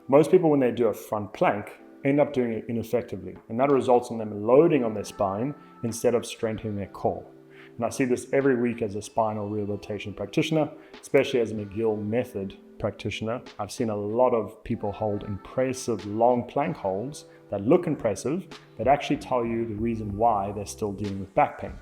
Most people, when they do a front plank, end up doing it ineffectively, and that results in them loading on their spine instead of strengthening their core. And I see this every week as a spinal rehabilitation practitioner, especially as a McGill method practitioner. I've seen a lot of people hold impressive long plank holds that look impressive, but actually tell you the reason why they're still dealing with back pain.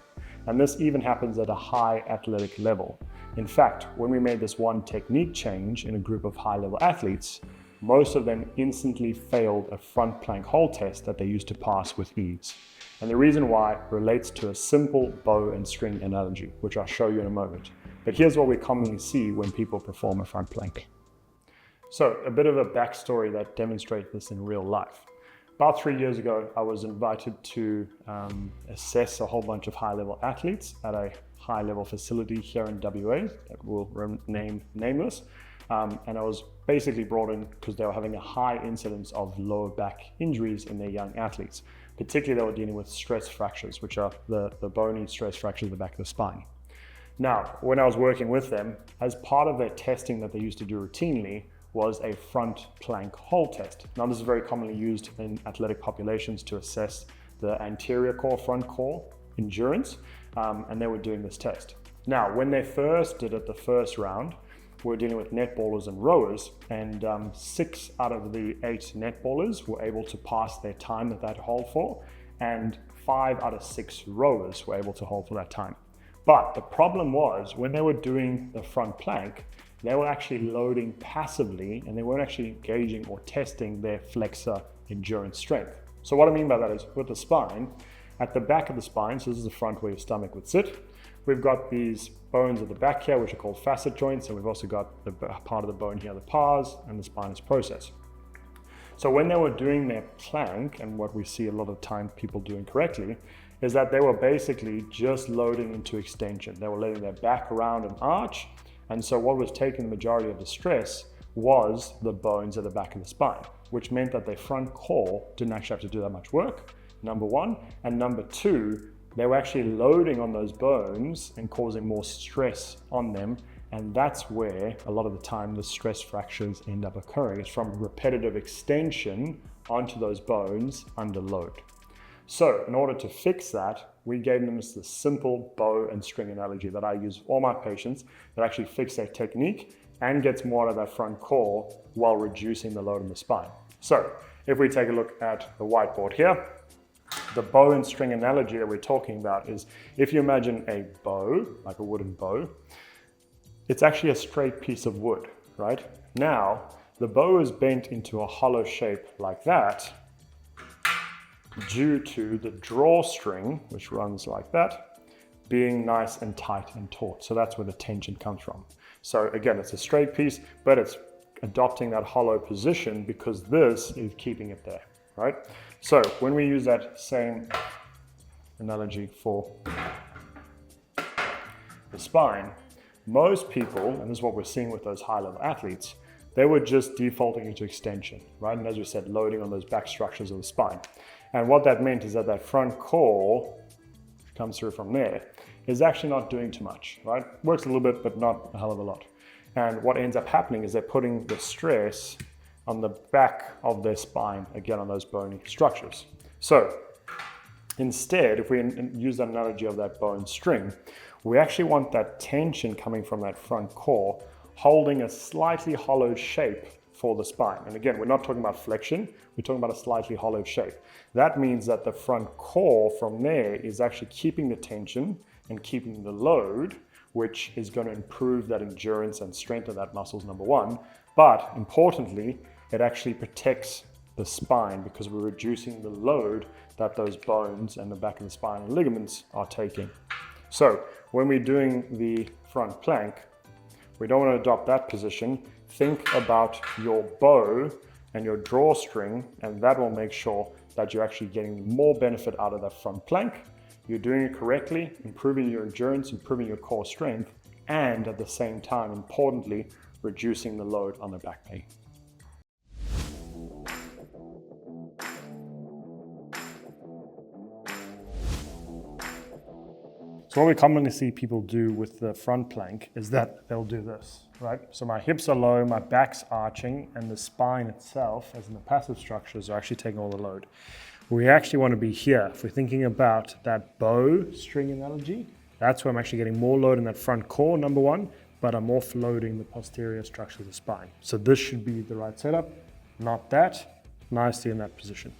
And this even happens at a high athletic level. In fact, when we made this one technique change in a group of high-level athletes, most of them instantly failed a front plank hold test that they used to pass with ease. And the reason why relates to a simple bow and string analogy, which I'll show you in a moment. But here's what we commonly see when people perform a front plank. So a bit of a backstory that demonstrates this in real life. About 3 years ago, I was invited to assess a whole bunch of high-level athletes at a high-level facility here in WA that will remain nameless. And I was basically brought in because they were having a high incidence of lower back injuries in their young athletes. Particularly, they were dealing with stress fractures, which are the bony stress fractures at the back of the spine. Now, when I was working with them, as part of their testing that they used to do routinely was a front plank hold test. Now, this is very commonly used in athletic populations to assess the anterior core, front core endurance, and they were doing this test. Now, when they first did it the first round, we're dealing with netballers and rowers, and 6 out of the 8 netballers were able to pass their time at that hold for, and 5 out of 6 rowers were able to hold for that time. But the problem was when they were doing the front plank, they were actually loading passively and they weren't actually engaging or testing their flexor endurance strength. So what I mean by that is with the spine, at the back of the spine, so this is the front where your stomach would sit, we've got these bones at the back here, which are called facet joints, and we've also got the part of the bone here, the pars, and the spinous process. So when they were doing their plank, and what we see a lot of time people do incorrectly, is that they were basically just loading into extension. They were letting their back around and arch, and so what was taking the majority of the stress was the bones at the back of the spine, which meant that their front core didn't actually have to do that much work, number one, and number two, they were actually loading on those bones and causing more stress on them. And that's where a lot of the time the stress fractures end up occurring. It's from repetitive extension onto those bones under load. So in order to fix that, we gave them this simple bow and string analogy that I use with all my patients that actually fix their technique and gets more out of that front core while reducing the load on the spine. So if we take a look at the whiteboard here, the bow and string analogy that we're talking about is if you imagine a bow, like a wooden bow, it's actually a straight piece of wood, right? Now, the bow is bent into a hollow shape like that due to the drawstring, which runs like that, being nice and tight and taut. So that's where the tension comes from. So again, it's a straight piece, but it's adopting that hollow position because this is keeping it there, right? So when we use that same analogy for the spine, most people, and this is what we're seeing with those high-level athletes, they were just defaulting into extension, right? And as we said, loading on those back structures of the spine. And what that meant is that that front core, which comes through from there, is actually not doing too much, right? Works a little bit, but not a hell of a lot. And what ends up happening is they're putting the stress on the back of their spine, again on those bony structures. So instead, if we use that analogy of that bone string, we actually want that tension coming from that front core holding a slightly hollowed shape for the spine. And again, we're not talking about flexion, we're talking about a slightly hollowed shape. That means that the front core from there is actually keeping the tension and keeping the load, which is going to improve that endurance and strength of that muscle, number one. But importantly, it actually protects the spine because we're reducing the load that those bones and the back of the spine and ligaments are taking. So when we're doing the front plank, we don't want to adopt that position. Think about your bow and your drawstring, and that will make sure that you're actually getting more benefit out of that front plank. You're doing it correctly, improving your endurance, improving your core strength, and at the same time, importantly, reducing the load on the back pain. So what we commonly see people do with the front plank is that they'll do this, right? So my hips are low, my back's arching, and the spine itself, as in the passive structures, are actually taking all the load. We actually want to be here. If we're thinking about that bow string analogy, that's where I'm actually getting more load in that front core, number one, but I'm offloading the posterior structure of the spine. So this should be the right setup, not that. Nicely in that position.